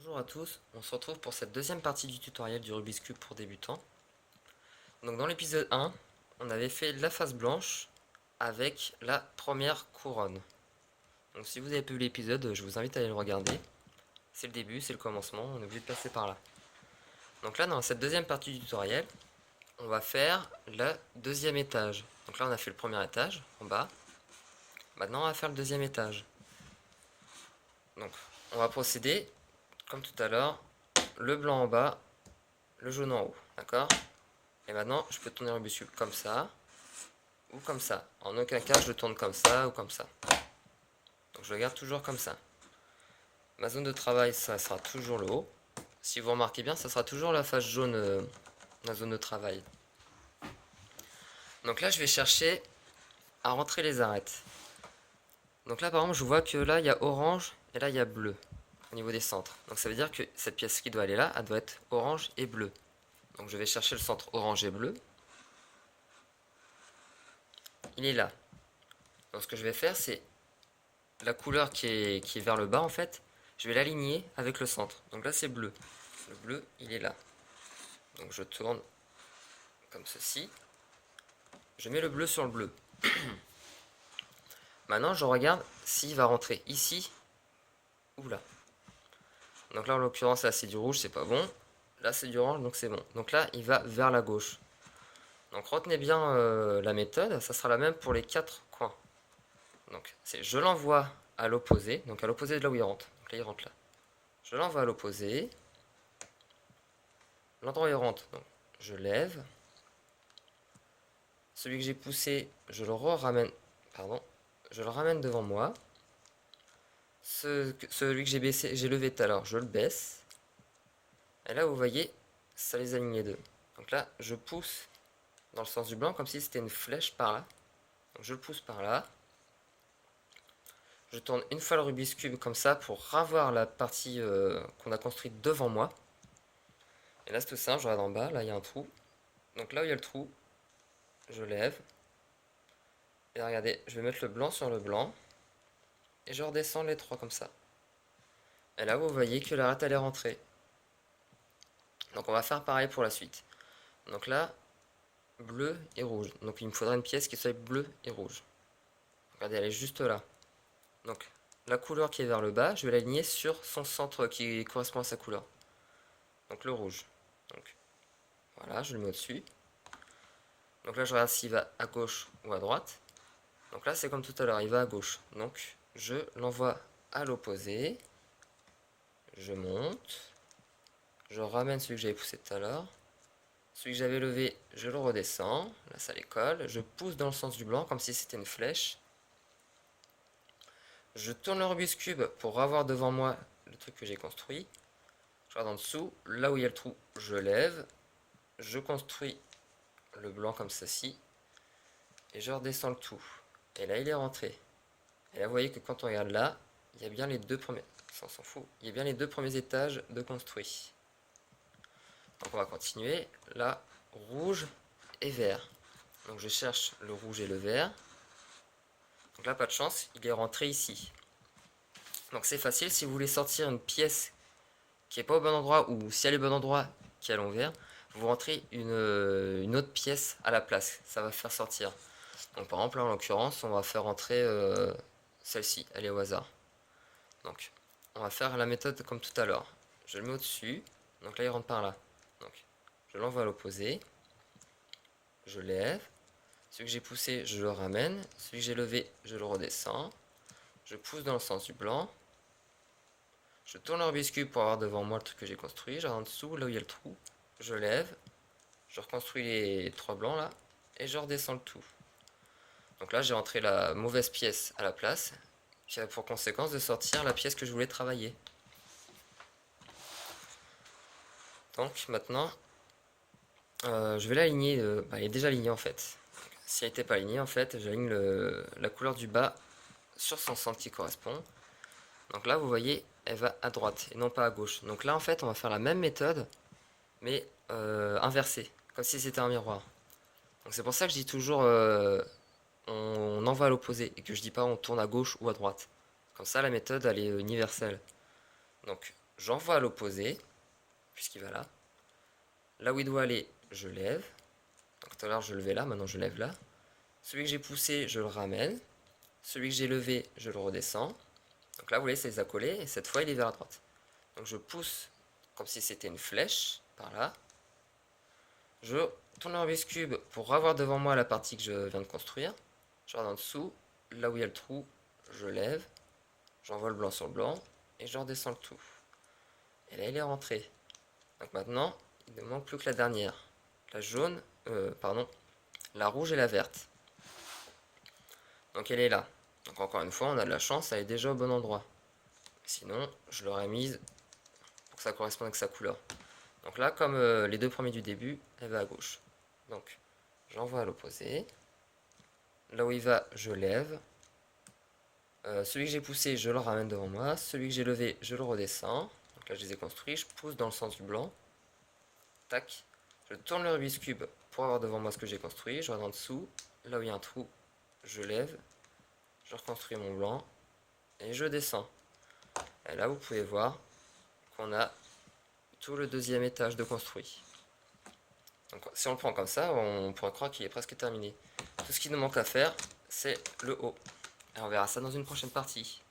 Bonjour à tous, on se retrouve pour cette deuxième partie du tutoriel du Rubik's Cube pour débutants. Donc dans l'épisode 1, on avait fait la face blanche avec la première couronne. Donc si vous avez pas vu l'épisode, je vous invite à aller le regarder. C'est le début, c'est le commencement, on est obligé de passer par là. Donc là, dans cette deuxième partie du tutoriel, on va faire le deuxième étage. Donc là, on a fait le premier étage, en bas. Maintenant, on va faire le deuxième étage. Donc, on va procéder, comme tout à l'heure, le blanc en bas, le jaune en haut, d'accord? Et maintenant, je peux tourner le Rubik's Cube comme ça, ou comme ça. En aucun cas, je le tourne comme ça ou comme ça. Donc je le garde toujours comme ça. Ma zone de travail, ça sera toujours le haut. Si vous remarquez bien, ça sera toujours la face jaune, la zone de travail. Donc là, je vais chercher à rentrer les arêtes. Donc là, par exemple, je vois que là, il y a orange et là, il y a bleu au niveau des centres. Donc ça veut dire que cette pièce qui doit aller là, elle doit être orange et bleu. Donc je vais chercher le centre orange et bleu. Il est là. Donc ce que je vais faire, c'est la couleur qui est vers le bas, en fait, je vais l'aligner avec le centre. Donc là, c'est bleu. Le bleu, il est là. Donc je tourne comme ceci. Je mets le bleu sur le bleu. Maintenant, je regarde s'il va rentrer ici ou là. Donc là, en l'occurrence, là, c'est du rouge, c'est pas bon. Là, c'est du orange, donc c'est bon. Donc là, il va vers la gauche. Donc retenez bien la méthode, ça sera la même pour les 4 coins. Donc c'est je l'envoie à l'opposé, donc à l'opposé de là où il rentre. Donc là, il rentre là. Je l'envoie à l'opposé. L'endroit où il rentre, donc je lève. Celui que j'ai poussé, je le ramène, pardon, je le ramène devant moi. Celui que j'ai baissé, j'ai levé tout à l'heure, je le baisse. Et là, vous voyez, ça les aligne les deux. Donc là, je pousse dans le sens du blanc comme si c'était une flèche par là. Donc je le pousse par là. Je tourne une fois le Rubik's Cube comme ça pour avoir la partie qu'on a construite devant moi. Et là, c'est tout simple, je regarde en bas, là, il y a un trou. Donc là où il y a le trou, je lève. Et regardez, je vais mettre le blanc sur le blanc. Et je redescends les trois comme ça. Et là, vous voyez que la rate, elle est rentrée. Donc on va faire pareil pour la suite. Donc là, bleu et rouge. Donc il me faudra une pièce qui soit bleue et rouge. Regardez, elle est juste là. Donc la couleur qui est vers le bas, je vais l'aligner sur son centre qui correspond à sa couleur. Donc le rouge. Donc voilà, je le mets au-dessus. Donc là, je regarde s'il va à gauche ou à droite. Donc là, c'est comme tout à l'heure, il va à gauche. Donc je l'envoie à l'opposé. Je monte. Je ramène celui que j'avais poussé tout à l'heure. Celui que j'avais levé, je le redescends. Là, ça les colle. Je pousse dans le sens du blanc, comme si c'était une flèche. Je tourne le Rubik's Cube pour avoir devant moi le truc que j'ai construit. Je regarde en dessous. Là où il y a le trou, je lève. Je construis le blanc comme ceci. Et je redescends le tout. Et là, il est rentré. Et là, vous voyez que quand on regarde là, il y a bien les deux premiers... Ça, on s'en fout. Il y a bien les deux premiers étages de construit. Donc on va continuer. Là, rouge et vert. Donc je cherche le rouge et le vert. Donc là, pas de chance, il est rentré ici. Donc c'est facile, si vous voulez sortir une pièce qui n'est pas au bon endroit, ou si elle est au bon endroit, qui est à l'envers, vous rentrez une autre pièce à la place. Ça va faire sortir. Donc par exemple, là, en l'occurrence, on va faire rentrer celle-ci, elle est au hasard. Donc on va faire la méthode comme tout à l'heure. Je le mets au-dessus, donc là il rentre par là. Donc je l'envoie à l'opposé. Je lève. Celui que j'ai poussé, je le ramène. Celui que j'ai levé, je le redescends. Je pousse dans le sens du blanc. Je tourne le Rubik's Cube pour avoir devant moi le truc que j'ai construit. J'arrive en dessous, là où il y a le trou. Je lève. Je reconstruis les trois blancs là. Et je redescends le tout. Donc là, j'ai rentré la mauvaise pièce à la place, qui a pour conséquence de sortir la pièce que je voulais travailler. Donc maintenant, je vais l'aligner. Elle est déjà alignée en fait. Si elle n'était pas alignée, en fait, j'aligne la couleur du bas sur son centre qui correspond. Donc là, vous voyez, elle va à droite et non pas à gauche. Donc là, en fait, on va faire la même méthode, mais inversée, comme si c'était un miroir. Donc c'est pour ça que je dis toujours on envoie à l'opposé et que je dis pas on tourne à gauche ou à droite. Comme ça, la méthode, elle est universelle. Donc j'envoie à l'opposé, puisqu'il va là. Là où il doit aller, je lève. Donc tout à l'heure je levais là, maintenant je lève là. Celui que j'ai poussé, je le ramène. Celui que j'ai levé, je le redescends. Donc là, vous voyez, c'est les accolés, et cette fois, il est vers la droite. Donc je pousse comme si c'était une flèche, par là. Je tourne le Rubik's Cube pour avoir devant moi la partie que je viens de construire. Je regarde en dessous, là où il y a le trou, je lève. J'envoie le blanc sur le blanc, et je redescends le tout. Et là, il est rentré. Donc maintenant, il ne manque plus que la dernière. La jaune, pardon, la rouge et la verte. Donc elle est là. Donc encore une fois, on a de la chance, elle est déjà au bon endroit. Sinon, je l'aurais mise pour que ça corresponde avec sa couleur. Donc là, comme les deux premiers du début, elle va à gauche. Donc, j'envoie à l'opposé. Là où il va, je lève. Celui que j'ai poussé, je le ramène devant moi. Celui que j'ai levé, je le redescends. Donc là, je les ai construits. Je pousse dans le sens du blanc. Tac. Je tourne le Rubik's Cube pour avoir devant moi ce que j'ai construit. Je regarde en dessous. Là où il y a un trou, je lève. Je reconstruis mon blanc. Et je descends. Et là, vous pouvez voir qu'on a tout le deuxième étage de construit. Donc si on le prend comme ça, on pourrait croire qu'il est presque terminé. Tout ce qu'il nous manque à faire, c'est le haut. Et on verra ça dans une prochaine partie.